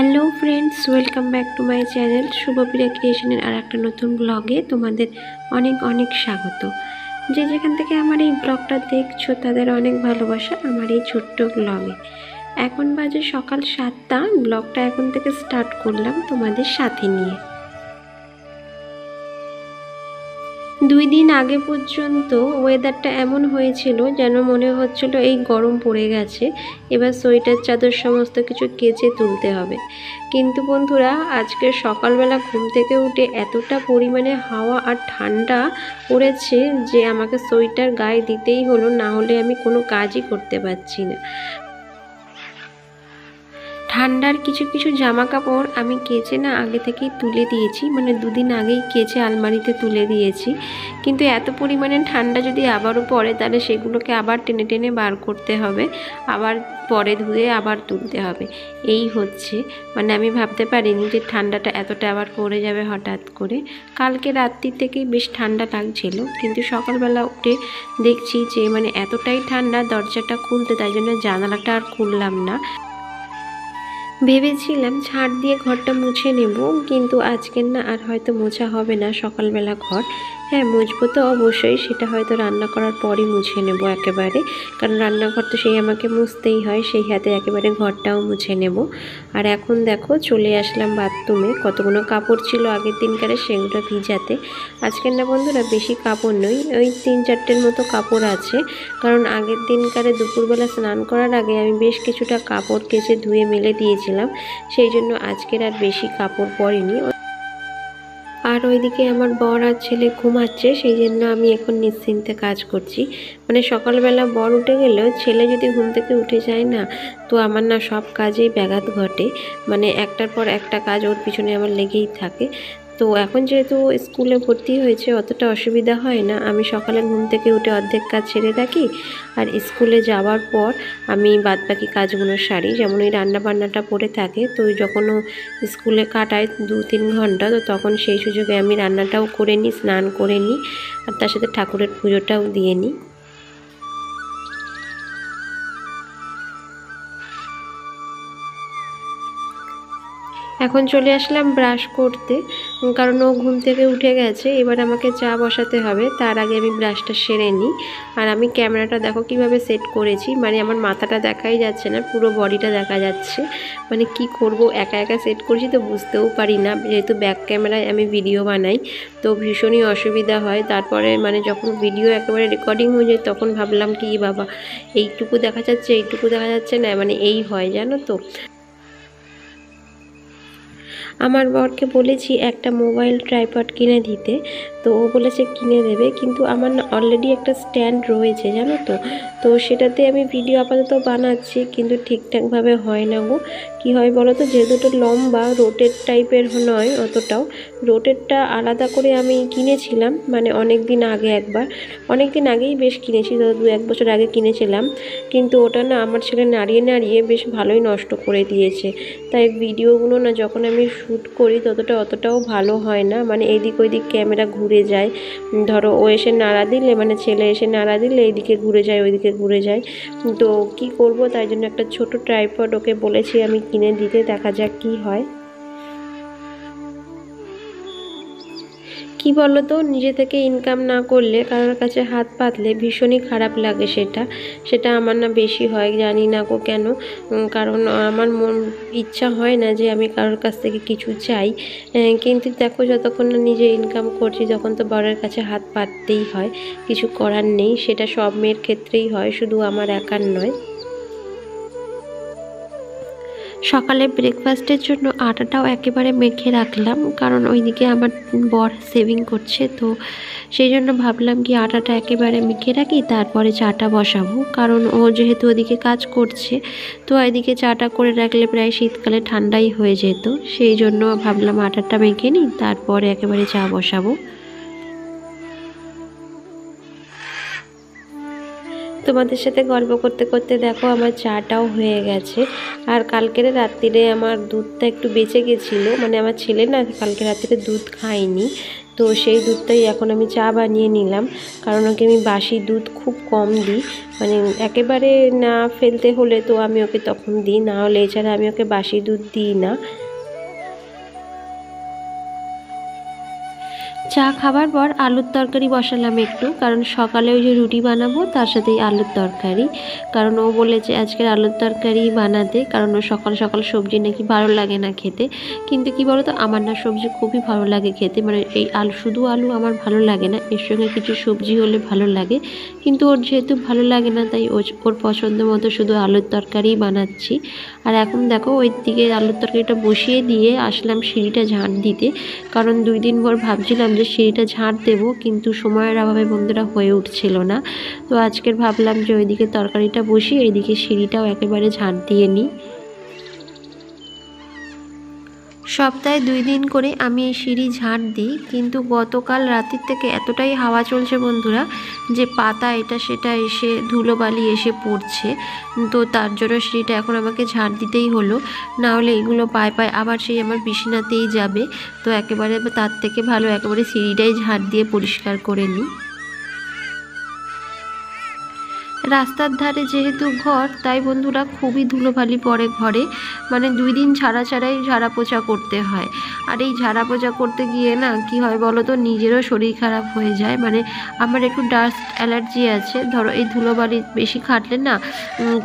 Hello friends, welcome back to my channel Shubhapriya ক্রিয়েশনের আর একটা নতুন ব্লগে তোমাদের অনেক অনেক স্বাগত। যে যেখান থেকে আমার এই ব্লগটা দেখছো তাদের অনেক ভালোবাসা আমার এই ছোট্ট ব্লগে। এখন বাজে সকাল 7টা। ব্লগটা এখন থেকে স্টার্ট করলাম তোমাদের সাথে নিয়ে। 2 দিন আগে পর্যন্ত ওয়েদারটা এমন হয়েছিল যেন মনে হচ্ছিল এই গরম পড়ে গেছে, এবার সোয়েটার চাদর সমস্ত কিছু কেচে তুলতে হবে। কিন্তু বন্ধুরা, আজকে সকালবেলা ঘুম থেকে উঠে এতটা পরিমাণে হাওয়া আর ঠান্ডা পড়েছে যে আমাকে সোয়েটার গায়ে দিতেই হলো, না হলে আমি কোনো কাজই করতে পারছি না। ঠান্ডার কিছু কিছু জামা কাপড় আমি কেচে আগে থেকেই তুলে দিয়েছি, মানে 2 দিন আগেই কেচে আলমারিতে তুলে দিয়েছি। কিন্তু এত পরিমাণে ঠান্ডা যদি আবারও পড়ে তাহলে সেগুলোকে আবার টেনে টেনে বার করতে হবে, আবার পরে ধুয়ে আবার তুলতে হবে। এই হচ্ছে, মানে আমি ভাবতে পারিনি যে ঠান্ডাটা এতটা আবার পড়ে যাবে হঠাৎ করে। কালকে রাত্রি থেকেই বেশ ঠান্ডা লাগছিল, কিন্তু সকালবেলা উঠে দেখছি যে মানে এতটাই ঠান্ডা, দরজাটা খুলতে, তাই জন্য জানালাটা আর খুললাম না। ভেবেছিলাম ঝাড় দিয়ে ঘরটা মুছে নেব, কিন্তু আজকের আর হয়তো মোছা হবে না সকালবেলা ঘর। হ্যাঁ, মুছবো তো অবশ্যই, সেটা হয়তো রান্না করার পরই মুছে নেব একেবারে, কারণ রান্নাঘর তো সেই আমাকে মুছতেই হয়, সেই হাতে একেবারে ঘরটাও মুছে নেব। আর এখন দেখো চলে আসলাম বাথরুমে। কতগুলো কাপড় ছিল আগের দিনকারে, সেগুলো ভিজাতে। আজকের বন্ধুরা বেশি কাপড় নই, ওই 3-4টের মতো কাপড় আছে, কারণ আগের দিনকারে দুপুরবেলা স্নান করার আগে আমি বেশ কিছুটা কাপড় কেচে ধুয়ে মেলে দিয়েছিলাম, সেই জন্য আজকের আর বেশি কাপড় পরেনি। আর ওইদিকে আমার বর আর ছেলে ঘুমাচ্ছে, সেই জন্য আমি এখন নিশ্চিন্তে কাজ করছি। মানে সকালবেলা বর উঠে গেলেও ছেলে যদি ঘুম থেকে উঠে যায় না, তো আমার সব কাজেই ব্যাঘাত ঘটে, মানে একটার পর একটা কাজ ওর পিছনে আমার লেগেই থাকে। তো এখন যেহেতু স্কুলে ভর্তি হয়েছে অতটা অসুবিধা হয় না, আমি সকালে ঘুম থেকে উঠে অর্ধেক কাজ ছেড়ে রাখি, আর স্কুলে যাওয়ার পর আমি বাদবাকি কাজগুলো সারি। যেমন ওই রান্নাবান্নাটা পড়ে থাকে, তো যখন ও স্কুলে কাটায় 2-3 ঘন্টা, তো তখন সেই সুযোগে আমি রান্নাটাও করে নিই, স্নান করে নিই, আর তার সাথে ঠাকুরের পুজোটাও দিয়ে নিই। এখন চলে আসলাম ব্রাশ করতে, কারণ ও ঘুম থেকে উঠে গেছে। এবার আমাকে চা বসাতে হবে, তার আগে আমি ব্রাশটা সেরে নিই। আর আমি ক্যামেরাটা দেখো কিভাবে সেট করেছি, মানে আমার মাথাটা দেখাই যাচ্ছে না, পুরো বডিটা দেখা যাচ্ছে। মানে কি করব, একা একা সেট করেছি তো বুঝতেও পারি না, যেহেতু ব্যাক ক্যামেরায় আমি ভিডিও বানাই তো ভীষণই অসুবিধা হয়। তারপরে মানে যখন ভিডিও একেবারে রেকর্ডিং হয়ে যায় তখন ভাবলাম কি বাবা, এইটুকু দেখা যাচ্ছে, এইটুকু দেখা যাচ্ছে না, মানে এই হয় জানো তো। আমার বরকে বলেছি একটা মোবাইল ট্রাইপড কিনে দিতে, তো ও বলেছে কিনে দেবে, কিন্তু আমার অলরেডি একটা স্ট্যান্ড রয়েছে জানো তো। তো সেটাতে আমি ভিডিও আপাতত বানাচ্ছি, কিন্তু ঠিকঠাকভাবে হয় না গো। কী হয় বলো তো, যেহেতু ওটা লম্বা, রোটেট টাইপের নয় অতটাও, রোটেটটা আলাদা করে আমি কিনেছিলাম, মানে অনেক দিন আগে একবার, অনেক দিন আগেই বেশ কিনেছি, তো 2-1 বছর আগে কিনেছিলাম, কিন্তু ওটা আমার ছেলে নাড়িয়ে নাড়িয়ে বেশ ভালোই নষ্ট করে দিয়েছে। তাই ভিডিওগুলো যখন আমি শ্যুট করি অতটাও ভালো হয় না, মানে এদিক ওইদিক ক্যামেরা ঘুরে যায়। ধরো ও এসে নাড়া দিলে, মানে ছেলে এসে নাড়া দিলে এইদিকে ঘুরে যায়, ওইদিকে ঘুরে যায়। তো কি করব, তাই জন্য একটা ছোট ট্রাইপড ওকে বলেছি আমি কিনে দিতে, দেখা যাক কি হয়। কি বলো তো, নিজে থেকে ইনকাম না করলে কারোর কাছে হাত পাতলে ভীষণই খারাপ লাগে, সেটা আমার বেশি হয়, জানি না গো কেন। কারণ আমার মন ইচ্ছা হয় না যে আমি কারোর কাছ থেকে কিছু চাই, কিন্তু দেখো যতক্ষণ না নিজে ইনকাম করছি তখন তো বরের কাছে হাত পাততেই হয়, কিছু করার নেই। সেটা সব মেয়ের ক্ষেত্রেই হয়, শুধু আমার একার নয়। সকালে ব্রেকফাস্টের জন্য আটাটাও একেবারে মেখে রাখলাম, কারণ ওইদিকে আমার বর সেভিং করছে, তো সেই জন্য ভাবলাম কি আটাটা একেবারে মেখে রাখি, তারপরে চাটা বসাবো, কারণ ও যেহেতু ওদিকে কাজ করছে, তো এদিকে চাটা করে রাখলে প্রায় শীতকালে ঠান্ডাই হয়ে যেত, সেই জন্য ভাবলাম আটাটা মেখে নিই, তারপরে একেবারে চা বসাবো। তোমাদের সাথে গল্প করতে করতে দেখো আমার চাটাও হয়ে গেছে। আর কালকের রাত্রিরে আমার দুধটা একটু বেঁচে গেছিলো, মানে আমার ছেলে কালকে রাত্রিরে দুধ খায়নি, তো সেই দুধটাই এখন আমি চা বানিয়ে নিলাম, কারণ ওকে আমি বাসি দুধ খুব কম দিই, মানে একেবারে না ফেলতে হলে তো আমি ওকে তখন দিই, না হলে এছাড়া আমি ওকে বাসি দুধ দিই না। চা খাবার পর আলুর তরকারি বসালাম একটু, কারণ সকালে ওই যে রুটি বানাবো তার সাথেই আলুর তরকারি, কারণ ও বলেছে আজকের আলুর তরকারি বানাতে, কারণ ও সকাল সকাল সবজি নাকি ভালো লাগে না খেতে। কিন্তু কি বলতো, আমার না সবজি খুবই ভালো লাগে খেতে, মানে এই আলু শুধু আলু আমার ভালো লাগে না, এর সঙ্গে কিছু সবজি হলে ভালো লাগে। কিন্তু ওর যেহেতু ভালো লাগে না, তাই ওর পছন্দ মতো শুধু আলুর তরকারিই বানাচ্ছি। আর এখন দেখো ওই দিকে আলুর তরকারিটা বসিয়ে দিয়ে আসলাম সিঁড়িটা ঝাঁট দিতে, কারণ 2 দিন পর ভাবছিলাম যে সিঁড়িটা ঝাঁট দেবো, কিন্তু সময়ের অভাবে বন্ধুরা হয়ে উঠছিল না। তো আজকের ভাবলাম যে ওইদিকে তরকারিটা বসিয়ে এইদিকে সিঁড়িটাও একেবারে ঝাঁট দিয়ে নিই। সপ্তাহে 2 দিন করে আমি এই সিঁড়ি ঝাঁট দিই, কিন্তু গতকাল রাতের থেকে এতটাই হাওয়া চলছে বন্ধুরা যে পাতা এটা সেটা এসে ধুলোবালি এসে পড়ছে, তো তার জন্য সিঁড়িটা এখন আমাকে ঝাঁট দিতেই হলো, না হলে এগুলো পায়ে পায়ে আবার সেই আমার বিছানাতেই যাবে। তো একেবারে তার থেকে ভালো একেবারে সিঁড়িটাই ঝাঁট দিয়ে পরিষ্কার করে নিই। রাস্তার ধারে যেহেতু ঘর, তাই বন্ধুরা খুবই ধুলোবালি পড়ে ঘরে, মানে 2 দিন ছাড়া ছাড়াই ঝাড়া পোছা করতে হয়। আর এই ঝাড়া পোছা করতে গিয়ে না কি হয় বলো তো, নিজেরও শরীর খারাপ হয়ে যায়, মানে আমার একটু ডাস্ট অ্যালার্জি আছে, ধরো এই ধুলোবালি বেশি খাটলে না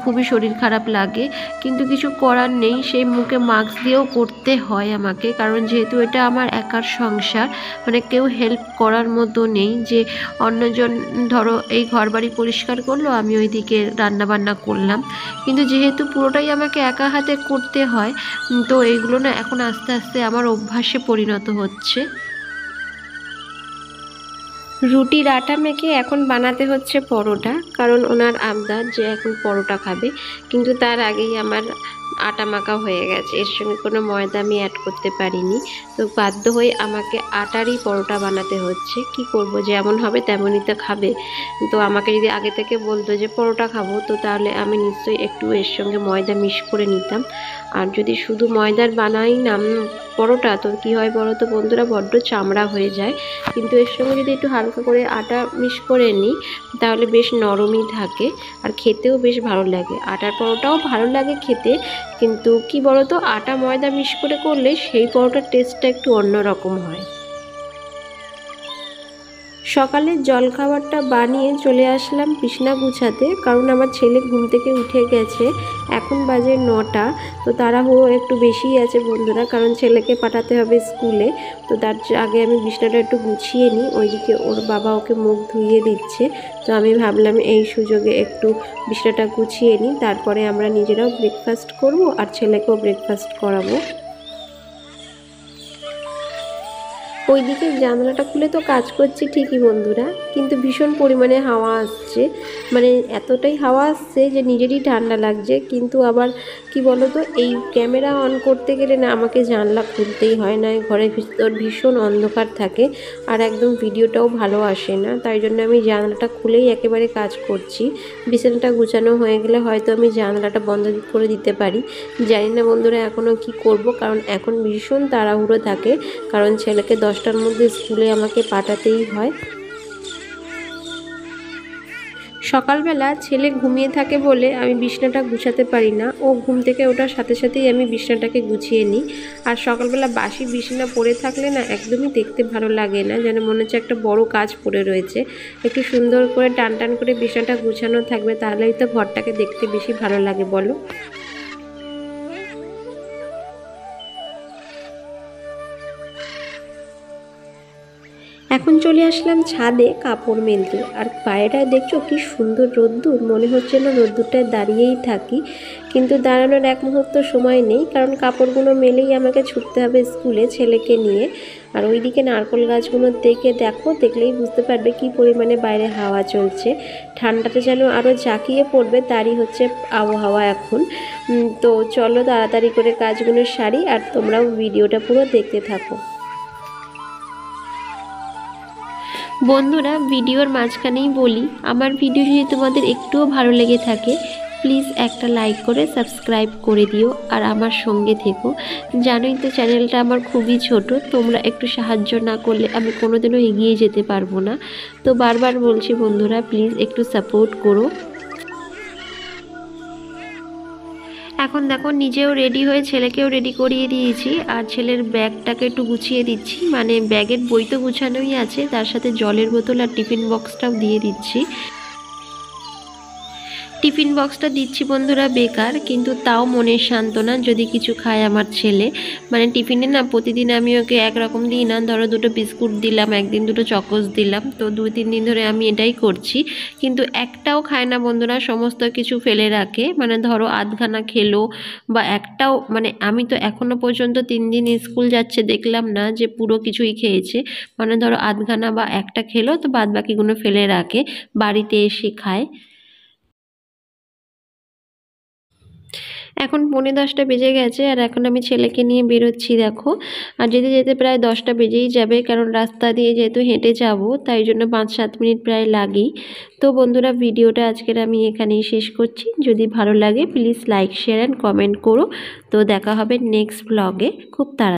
খুবই শরীর খারাপ লাগে, কিন্তু কিছু করার নেই, সেই মুখে মাস্ক দিয়েও করতে হয় আমাকে, কারণ যেহেতু এটা আমার একার সংসার, মানে কেউ হেল্প করার মতো নেই যে অন্যজন ধরো এই ঘরবাড়ি পরিষ্কার করলো, আমি ওইদিকে রান্নাবান্না করলাম, কিন্তু যেহেতু পুরোটাই আমাকে একা হাতে করতে হয়, তো এইগুলো না এখন আস্তে আস্তে আমার অভ্যাসে পরিণত হচ্ছে। রুটির আটা মেখে এখন বানাতে হচ্ছে পরোটা, কারণ ওনার আবদার যে এখন পরোটা খাবে, কিন্তু তার আগেই আমার আটা মাখা হয়ে গেছে, এর সঙ্গে কোনো ময়দা আমি অ্যাড করতে পারিনি, তো বাধ্য হয়ে আমাকে আটারই পরোটা বানাতে হচ্ছে। কি করব, যেমন হবে তেমনই তো খাবে। তো আমাকে যদি আগে থেকে বলতো যে পরোটা খাবো, তো তাহলে আমি নিশ্চয়ই একটু এর সঙ্গে ময়দা মিক্স করে নিতাম। আর যদি শুধু ময়দার বানাই না পরোটা, তো কী হয় বলো তো বন্ধুরা, বড্ড চামড়া হয়ে যায়, কিন্তু এর সঙ্গে যদি একটু হালকা করে আটা মিক্স করে নিই তাহলে বেশ নরমই থাকে, আর খেতেও বেশ ভালো লাগে। আটার পরোটাও ভালো লাগে খেতে, কিন্তু কি বলতো, আটা ময়দা মিক্স করে করলে সেই পরোটার টেস্টটা একটু অন্যরকম হয়। সকালের জলখাবারটা বানিয়ে চলে আসলাম বিছনা গুছাতে, কারণ আমার ছেলে ঘুম থেকে উঠে গেছে, এখন বাজে 9টা। তো তাড়াহুড়ো একটু বেশিই আছে বন্ধুরা, কারণ ছেলেকে পাঠাতে হবে স্কুলে, তো তার আগে আমি বিছনাটা একটু গুছিয়ে নিই। ওইদিকে ওর বাবা ওকে মুখ ধুইয়ে দিচ্ছে, তো আমি ভাবলাম এই সুযোগে একটু বিছনাটা গুছিয়ে নিই, তারপরে আমরা নিজেরাও ব্রেকফাস্ট করব আর ছেলেকেও ব্রেকফাস্ট করাবো। ওইদিকে জানালাটা খুলে তো কাজ করছি ঠিকই বন্ধুরা, কিন্তু ভীষণ পরিমাণে হাওয়া আসছে, মানে এতটাই হাওয়া আসছে যে নিজেরই ঠান্ডা লাগছে। কিন্তু আবার কি বলো তো, এই ক্যামেরা অন করতে গেলে না আমাকে জানলা খুলতেই হয়, না ঘরের ভিতর ভীষণ অন্ধকার থাকে আর একদম ভিডিওটাও ভালো আসে না, তাই জন্য আমি জানলাটা খুলেই একেবারে কাজ করছি। বিছানাটা গুছানো হয়ে গেলে হয়তো আমি জানলাটা বন্ধ করে দিতে পারি, জানি না বন্ধুরা এখনও কি করব, কারণ এখন ভীষণ তাড়াহুড়ো থাকে, কারণ ছেলেকে 10টার মধ্যে স্কুলে আমাকে পাঠাতেই হয়। সকালবেলা ছেলে ঘুমিয়ে থাকে বলে আমি বিছনাটা গুছাতে পারি না, ও ঘুম থেকে ওঠার সাথে সাথেই আমি বিছনাটাকে গুছিয়ে নিই। আর সকালবেলা বাসি বিছানা পড়ে থাকলে না একদমই দেখতে ভালো লাগে না, যেন মনে হচ্ছে একটা বড় কাজ পড়ে রয়েছে। একটু সুন্দর করে টান টান করে বিছানাটা গুছানো থাকবে, তাহলেই তো ঘরটাকে দেখতে বেশি ভালো লাগে বলো। এখন চলে আসলাম ছাদে কাপড় মেলতে, আর বাইরেটায় দেখছো কি সুন্দর রোদ্দুর, মনে হচ্ছে না রোদ্দুরটায় দাঁড়িয়েই থাকি, কিন্তু দাঁড়ানোর এক মুহূর্ত সময় নেই, কারণ কাপড়গুলো মেলেই আমাকে ছুটতে হবে স্কুলে ছেলেকে নিয়ে। আর ওইদিকে নারকেল গাছগুলো দেখলেই বুঝতে পারবে কি পরিমাণে বাইরে হাওয়া চলছে, ঠান্ডাটা যেন আরও জাঁকিয়ে পড়বে, তারই হচ্ছে আবহাওয়া এখন। তো চলো তাড়াতাড়ি করে কাজগুলো সারি, আর তোমরাও ভিডিওটা পুরো দেখতে থাকো। বন্ধুরা, ভিডিওর মাঝখানেই বলি, আমার ভিডিও যদি তোমাদের একটুও ভালো লেগে থাকে প্লিজ একটা লাইক করে সাবস্ক্রাইব করে দিও আর আমার সঙ্গে থেকো। জানোই তো চ্যানেলটা আমার খুবই ছোট, তোমরা একটু সাহায্য না করলে আমি কোনোদিনও এগিয়ে যেতে পারবো না। তো বারবার বলছি বন্ধুরা, প্লিজ একটু সাপোর্ট করো। এখন দেখো নিজেও রেডি হয়ে ছেলেকেও রেডি করিয়ে দিয়েছি, আর ছেলের ব্যাগটাকে একটু গুছিয়ে দিচ্ছি, মানে ব্যাগের বই তো গুছানোই আছে, তার সাথে জলের বোতল আর টিফিন বক্সটাও দিয়ে দিচ্ছি। টিফিন বক্সটা দিচ্ছি বন্ধুরা বেকার, কিন্তু তাও মনের সান্ত্বনা যদি কিছু খায় আমার ছেলে। মানে টিফিনে না প্রতিদিন আমি ওকে একরকম দিই না, ধরো দুটো বিস্কুট দিলাম, একদিন দুটো চকোস দিলাম, তো 2-3 দিন ধরে আমি এটাই করছি। কিন্তু একটাও খায় না বন্ধুরা, সমস্ত কিছু ফেলে রাখে। মানে ধরো আধখানা খেলো বা একটাও, মানে আমি তো এখনো পর্যন্ত 3 দিন স্কুল যাচ্ছে দেখলাম না যে পুরো কিছুই খেয়েছে। মানে ধরো আধখানা বা একটা খেলো, তো বাদ বাকিগুলো ফেলে রাখে, বাড়িতে এসে খায়। এখন 10:45 বেজে গেছে, আর এখন আমি ছেলেকে নিয়ে বেরোচ্ছি দেখো। আর যেতে যেতে প্রায় 10টা বেজেই যাবে, কারণ রাস্তা দিয়ে যেহেতু হেঁটে যাব, তাই জন্য 5-7 মিনিট প্রায় লাগেই। তো বন্ধুরা, ভিডিওটা আজকের আমি এখানেই শেষ করছি। যদি ভালো লাগে please like, share and comment করো। তো দেখা হবে নেক্সট ব্লগে খুব তাড়াতাড়ি।